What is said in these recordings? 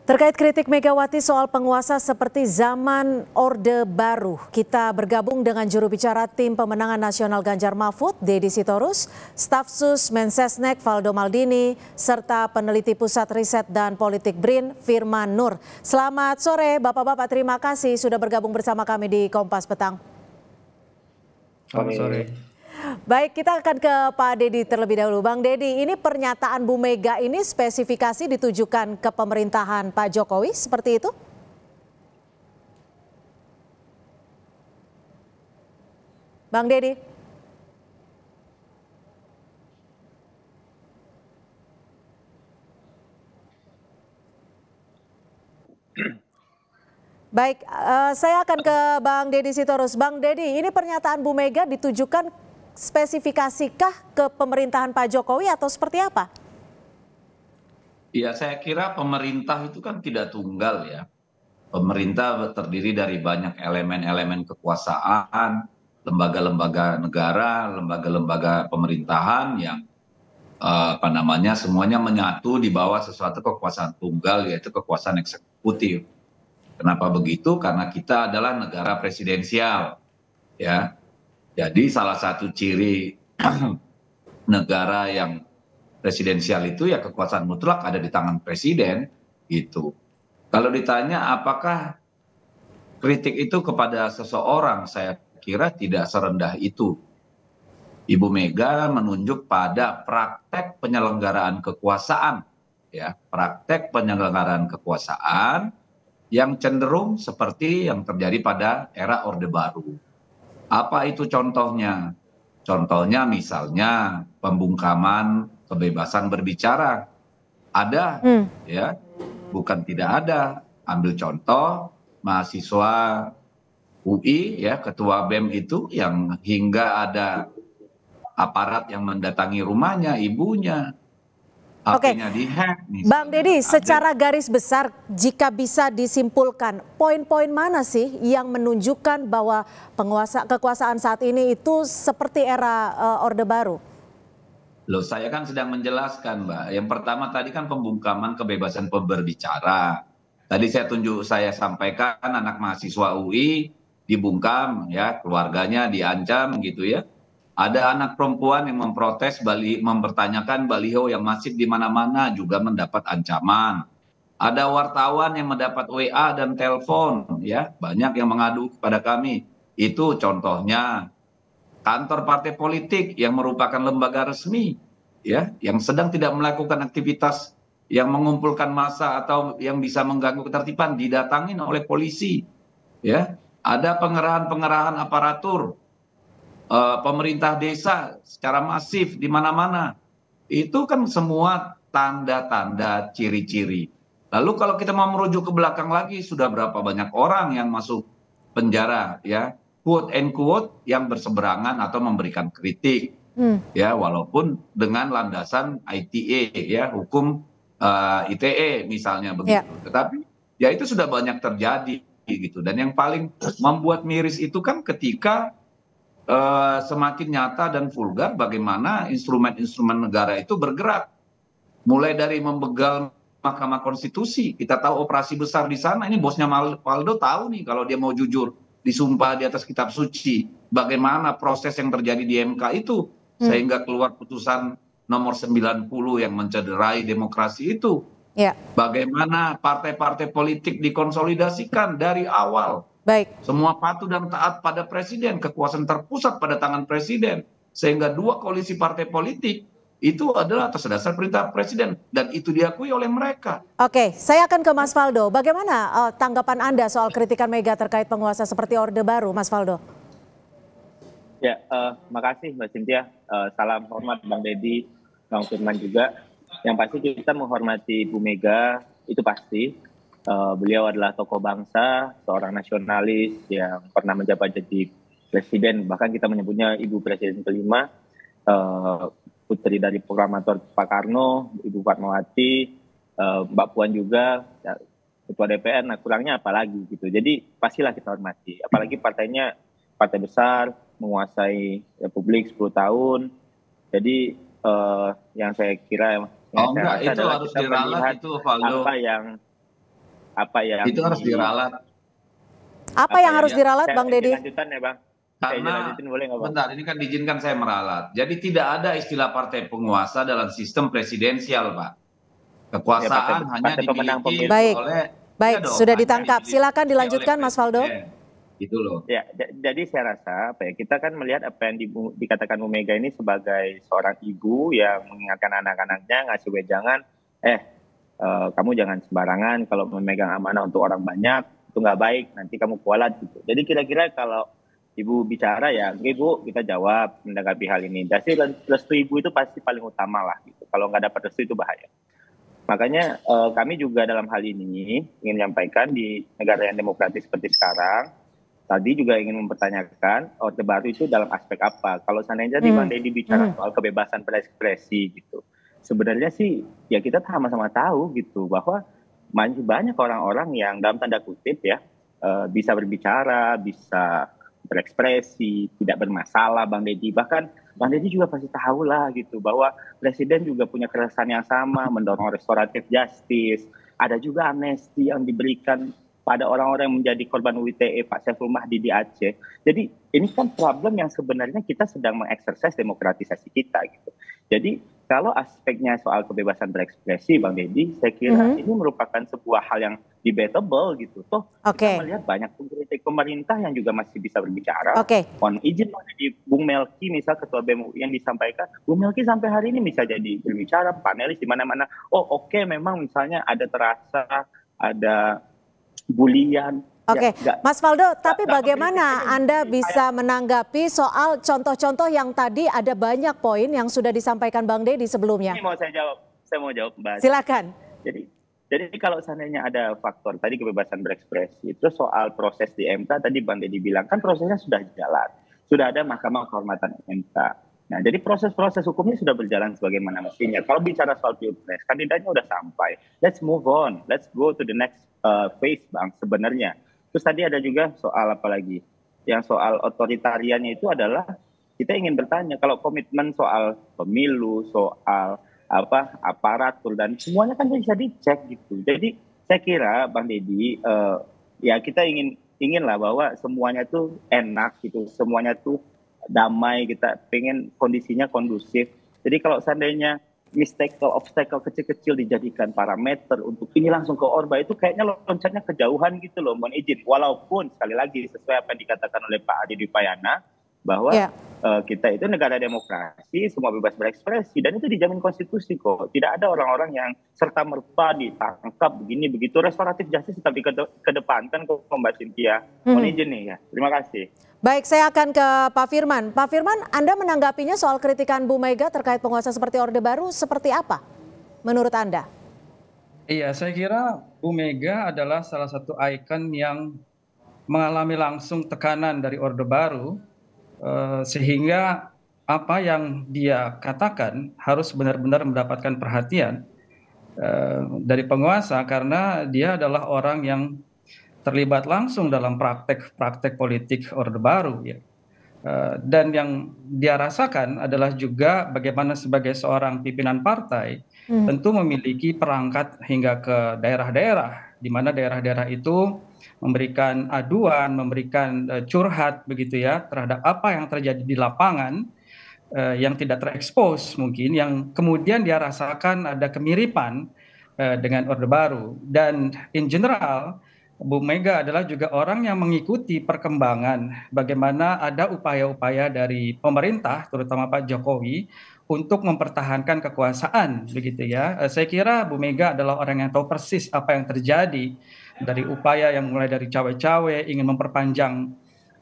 Terkait kritik Megawati soal penguasa seperti zaman Orde Baru, kita bergabung dengan juru bicara tim pemenangan nasional Ganjar Mahfud, Deddy Sitorus, staf sus Mensesnek Valdo Maldini, serta peneliti Pusat Riset dan Politik BRIN Firman Nur. Selamat sore Bapak-Bapak, terima kasih sudah bergabung bersama kami di Kompas Petang. Selamat sore. Baik, kita akan ke Pak Deddy terlebih dahulu. Bang Deddy, ini pernyataan Bu Mega ini spesifikasi ditujukan ke pemerintahan Pak Jokowi, seperti itu? Bang Deddy. Baik, saya akan ke Bang Deddy Sitorus. Bang Deddy, ini pernyataan Bu Mega ditujukan spesifikasikah ke pemerintahan Pak Jokowi atau seperti apa? Ya, saya kira pemerintah itu kan tidak tunggal ya. Pemerintah terdiri dari banyak elemen-elemen kekuasaan, lembaga-lembaga negara, lembaga-lembaga pemerintahan yang semuanya menyatu di bawah sesuatu kekuasaan tunggal, yaitu kekuasaan eksekutif. Kenapa begitu? Karena kita adalah negara presidensial, ya. Jadi salah satu ciri negara yang presidensial itu ya kekuasaan mutlak ada di tangan presiden gitu. Kalau ditanya apakah kritik itu kepada seseorang, saya kira tidak serendah itu. Ibu Mega menunjuk pada praktek penyelenggaraan kekuasaan, ya, praktek penyelenggaraan kekuasaan yang cenderung seperti yang terjadi pada era Orde Baru. Apa itu contohnya? Contohnya misalnya pembungkaman kebebasan berbicara. Ada, ya, bukan tidak ada. Ambil contoh mahasiswa UI, ya, ketua BEM itu yang hingga ada aparat yang mendatangi rumahnya, ibunya, HP-nya dihack. Bang Deddy, secara garis besar jika bisa disimpulkan, poin-poin mana sih yang menunjukkan bahwa kekuasaan saat ini itu seperti era Orde Baru? Loh, saya kan sedang menjelaskan, Mbak. Yang pertama tadi kan pembungkaman kebebasan berbicara. Tadi saya sampaikan anak mahasiswa UI dibungkam, ya, keluarganya diancam gitu ya. Ada anak perempuan yang memprotes mempertanyakan baliho yang masif di mana-mana juga mendapat ancaman. Ada wartawan yang mendapat WA dan telepon, ya, banyak yang mengadu kepada kami. Itu contohnya. Kantor partai politik yang merupakan lembaga resmi, ya, yang sedang tidak melakukan aktivitas yang mengumpulkan massa atau yang bisa mengganggu ketertiban didatangin oleh polisi, ya. Ada pengerahan aparatur pemerintah desa secara masif di mana-mana. Itu kan semua tanda-tanda ciri-ciri. Lalu kalau kita mau merujuk ke belakang lagi, sudah berapa banyak orang yang masuk penjara, ya, quote and quote, yang berseberangan atau memberikan kritik, ya, walaupun dengan landasan ITE, ya, hukum ITE misalnya begitu. Tetapi ya itu sudah banyak terjadi gitu. Dan yang paling membuat miris itu kan ketika semakin nyata dan vulgar bagaimana instrumen-instrumen negara itu bergerak. Mulai dari membegal Mahkamah Konstitusi, kita tahu operasi besar di sana, ini bosnya Valdo tahu nih kalau dia mau jujur, disumpah di atas kitab suci, bagaimana proses yang terjadi di MK itu, sehingga keluar putusan nomor 90 yang mencederai demokrasi itu. Bagaimana partai-partai politik dikonsolidasikan dari awal. Baik. Semua patuh dan taat pada presiden, kekuasaan terpusat pada tangan presiden. Sehingga dua koalisi partai politik itu adalah atas dasar perintah presiden. Dan itu diakui oleh mereka. Oke, saya akan ke Mas Valdo. Bagaimana tanggapan Anda soal kritikan Mega terkait penguasa seperti Orde Baru, Mas Valdo? Ya, makasih Mbak Cynthia. Salam hormat Bang Deddy, Bang Firman juga. Yang pasti kita menghormati Bu Mega, itu pasti. Beliau adalah tokoh bangsa, seorang nasionalis yang pernah menjabat jadi presiden, bahkan kita menyebutnya Ibu Presiden kelima, putri dari proklamator Pak Karno, Ibu Fatmawati, Mbak Puan juga, Ketua DPR, nah kurangnya apalagi gitu. Jadi pastilah kita hormati, apalagi partainya partai besar, menguasai Republik 10 tahun, jadi yang saya kira itu harus diralat itu, Valdo. apa yang Itu harus diralat. Apa yang harus diralat, Bang Deddy? Lanjutan ya, Bang. Karena, boleh nggak, Bang? bentar, ini kan diizinkan saya meralat. Jadi tidak ada istilah partai penguasa dalam sistem presidensial, Pak. Kekuasaan hanya dimiliki oleh... Baik, sudah ditangkap. Silakan dilanjutkan, Mas Faldo. Gitu loh. Ya, jadi saya rasa kita kan melihat apa yang dikatakan Bu Mega ini sebagai seorang ibu yang mengingatkan anak-anaknya, ngasih wejangan, kamu jangan sembarangan kalau memegang amanah untuk orang banyak, itu nggak baik, nanti kamu kualat gitu. Jadi kira-kira kalau Ibu bicara ya, Ibu kita jawab menanggapi hal ini. Jadi restu Ibu itu pasti paling utama lah gitu. Kalau nggak dapat restu itu bahaya. Makanya kami juga dalam hal ini ingin menyampaikan di negara yang demokratis seperti sekarang, tadi juga ingin mempertanyakan Orde Baru itu dalam aspek apa. Kalau seandainya tadi Bang Deddy bicara soal kebebasan berekspresi gitu. Sebenarnya sih ya kita sama-sama tahu gitu bahwa masih banyak orang-orang yang dalam tanda kutip ya bisa berbicara, bisa berekspresi, tidak bermasalah Bang Deddy. Bahkan Bang Deddy juga pasti tahu lah gitu bahwa Presiden juga punya keresahan yang sama, mendorong restoratif justice. Ada juga amnesti yang diberikan pada orang-orang yang menjadi korban UITE, Pak Saiful Mahdi di Aceh. Jadi ini kan problem yang sebenarnya kita sedang mengeksersis demokratisasi kita gitu. Jadi kalau aspeknya soal kebebasan berekspresi Bang Deddy, saya kira ini merupakan sebuah hal yang debatable gitu. Toh kita melihat banyak kritik pemerintah yang juga masih bisa berbicara. Mohon izin di Bung Melki misal Ketua BEM UI yang disampaikan, Bung Melki sampai hari ini bisa jadi berbicara, panelis di mana-mana. Memang misalnya ada terasa, ada bulian. Mas Faldo, tapi bagaimana Anda bisa menanggapi soal contoh-contoh yang tadi ada banyak poin yang sudah disampaikan Bang Deddy sebelumnya? Ini saya mau jawab, Mbak. Silakan. Jadi kalau seandainya ada faktor tadi kebebasan berekspresi, itu soal proses di MK tadi Bang Deddy bilang kan prosesnya sudah jalan, sudah ada Mahkamah Kehormatan MK. Nah, jadi proses-proses hukumnya sudah berjalan sebagaimana mestinya. Kalau bicara soal pilpres, kandidatnya sudah sampai. Let's move on, let's go to the next phase, Bang. Sebenarnya. Terus tadi ada juga soal apa lagi? Yang soal otoritariannya itu adalah kita ingin bertanya kalau komitmen soal pemilu, soal aparatur dan semuanya kan bisa dicek gitu. Jadi saya kira Bang Deddy ya kita inginlah bahwa semuanya tuh enak gitu, semuanya tuh damai, kita pengen kondisinya kondusif. Jadi kalau seandainya obstacle kecil-kecil dijadikan parameter untuk ini langsung ke Orba itu kayaknya loncatnya kejauhan gitu loh, mohon izin. Walaupun sekali lagi sesuai apa yang dikatakan oleh Pak Adi Dwipayana bahwa kita itu negara demokrasi, semua bebas berekspresi dan itu dijamin konstitusi kok. Tidak ada orang-orang yang serta-merta ditangkap begini begitu. Restoratif justice tetap dikedepankan kok Mbak Cynthia. Mohon izin nih ya. Terima kasih. Baik, saya akan ke Pak Firman. Pak Firman, Anda menanggapinya soal kritikan Bu Mega terkait penguasa seperti Orde Baru seperti apa menurut Anda? Iya, saya kira Bu Mega adalah salah satu ikon yang mengalami langsung tekanan dari Orde Baru, sehingga apa yang dia katakan harus benar-benar mendapatkan perhatian dari penguasa karena dia adalah orang yang terlibat langsung dalam praktek politik Orde Baru ya. Dan yang dia rasakan adalah juga bagaimana sebagai seorang pimpinan partai tentu memiliki perangkat hingga ke daerah-daerah di mana daerah-daerah itu memberikan aduan, memberikan curhat begitu ya terhadap apa yang terjadi di lapangan yang tidak terekspos mungkin yang kemudian dia rasakan ada kemiripan dengan Orde Baru dan in general Bu Mega adalah juga orang yang mengikuti perkembangan bagaimana ada upaya-upaya dari pemerintah, terutama Pak Jokowi, untuk mempertahankan kekuasaan, begitu ya. Saya kira Bu Mega adalah orang yang tahu persis apa yang terjadi dari upaya yang mulai dari cawe-cawe, ingin memperpanjang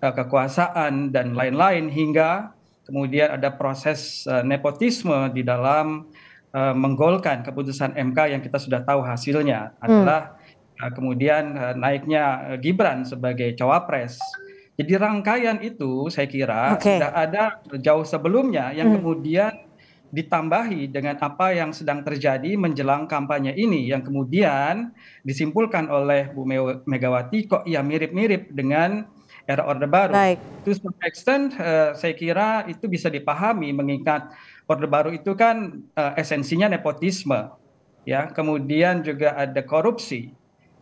kekuasaan dan lain-lain hingga kemudian ada proses nepotisme di dalam menggolkan keputusan MK yang kita sudah tahu hasilnya adalah kemudian naiknya Gibran sebagai cawapres. Jadi rangkaian itu saya kira sudah ada jauh sebelumnya yang kemudian ditambahi dengan apa yang sedang terjadi menjelang kampanye ini yang kemudian disimpulkan oleh Bu Megawati kok ya mirip-mirip dengan era Orde Baru. To some extent saya kira itu bisa dipahami mengingat Orde Baru itu kan esensinya nepotisme ya, kemudian juga ada korupsi.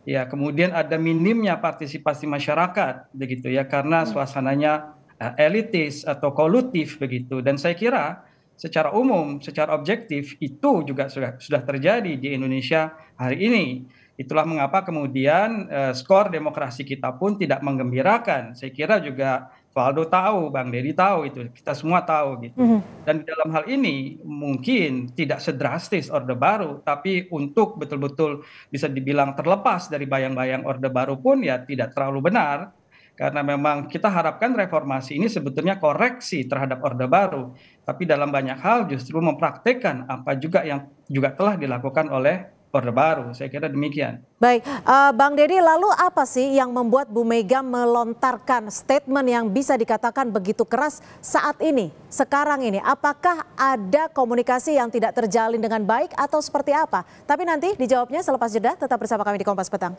ya kemudian ada minimnya partisipasi masyarakat begitu ya, karena suasananya elitis atau kolutif begitu. Dan saya kira secara umum, secara objektif itu juga sudah terjadi di Indonesia hari ini. Itulah mengapa kemudian skor demokrasi kita pun tidak menggembirakan. Saya kira juga Valdo tahu, Bang Deddy tahu itu, kita semua tahu gitu. Dan dalam hal ini mungkin tidak sedrastis Orde Baru, tapi untuk betul-betul bisa dibilang terlepas dari bayang-bayang Orde Baru pun ya tidak terlalu benar. Karena memang kita harapkan reformasi ini sebetulnya koreksi terhadap Orde Baru, tapi dalam banyak hal justru mempraktekkan apa juga yang juga telah dilakukan oleh Orde Baru. Saya kira demikian. Baik, Bang Deddy, lalu apa sih yang membuat Bu Mega melontarkan statement yang bisa dikatakan begitu keras saat ini, sekarang ini? Apakah ada komunikasi yang tidak terjalin dengan baik atau seperti apa? Tapi nanti dijawabnya selepas jeda, tetap bersama kami di Kompas Petang.